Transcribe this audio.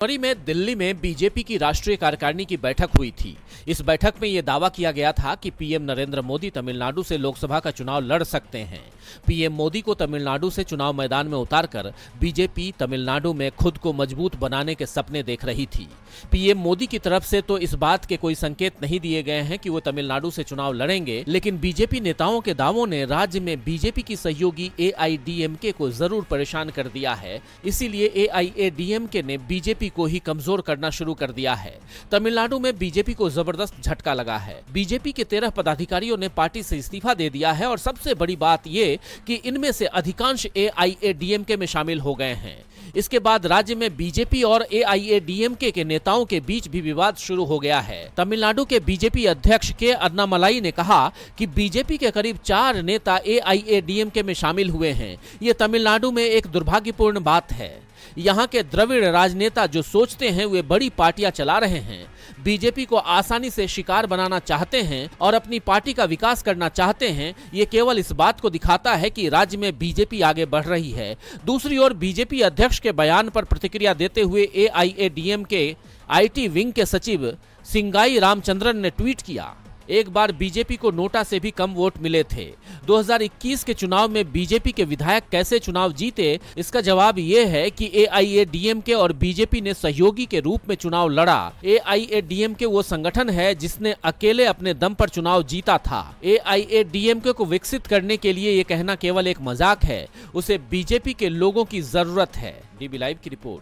जनवरी में दिल्ली में बीजेपी की राष्ट्रीय कार्यकारिणी की बैठक हुई थी। इस बैठक में यह दावा किया गया था कि पीएम नरेंद्र मोदी तमिलनाडु से लोकसभा का चुनाव लड़ सकते हैं। पीएम मोदी को तमिलनाडु से चुनाव मैदान में उतारकर बीजेपी तमिलनाडु में खुद को मजबूत बनाने के सपने देख रही थी। पीएम मोदी की तरफ से तो इस बात के कोई संकेत नहीं दिए गए हैं कि वो तमिलनाडु से चुनाव लड़ेंगे, लेकिन बीजेपी नेताओं के दावों ने राज्य में बीजेपी की सहयोगी एआईएडीएमके को जरूर परेशान कर दिया है। इसीलिए एआईएडीएमके ने बीजेपी को ही कमजोर करना शुरू कर दिया है। तमिलनाडु में बीजेपी को जबरदस्त झटका लगा है। बीजेपी के 13 पदाधिकारियों ने पार्टी से इस्तीफा दे दिया है और सबसे बड़ी बात ये कि इनमें से अधिकांश एआईएडीएमके में शामिल हो गए हैं। इसके बाद राज्य में बीजेपी और एआईएडीएमके के नेताओं के बीच भी विवाद शुरू हो गया है। तमिलनाडु के बीजेपी अध्यक्ष के अन्नामलाई ने कहा कि बीजेपी के करीब 4 नेता एआईएडीएमके में शामिल हुए हैं। ये तमिलनाडु में एक दुर्भाग्यपूर्ण बात है। यहाँ के द्रविड़ राजनेता जो सोचते हैं वे बड़ी पार्टियां चला रहे हैं, बीजेपी को आसानी से शिकार बनाना चाहते हैं और अपनी पार्टी का विकास करना चाहते हैं, ये केवल इस बात को दिखाता है कि राज्य में बीजेपी आगे बढ़ रही है। दूसरी ओर बीजेपी अध्यक्ष के बयान पर प्रतिक्रिया देते हुए एआईएडीएमके आईटी विंग के सचिव सिंगाई रामचंद्रन ने ट्वीट किया, एक बार बीजेपी को नोटा से भी कम वोट मिले थे। 2021 के चुनाव में बीजेपी के विधायक कैसे चुनाव जीते, इसका जवाब ये है कि एआईएडीएमके और बीजेपी ने सहयोगी के रूप में चुनाव लड़ा। एआईएडीएमके वो संगठन है जिसने अकेले अपने दम पर चुनाव जीता था। एआईएडीएमके को विकसित करने के लिए ये कहना केवल एक मजाक है। उसे बीजेपी के लोगों की जरूरत है। डीबी लाइव की रिपोर्ट।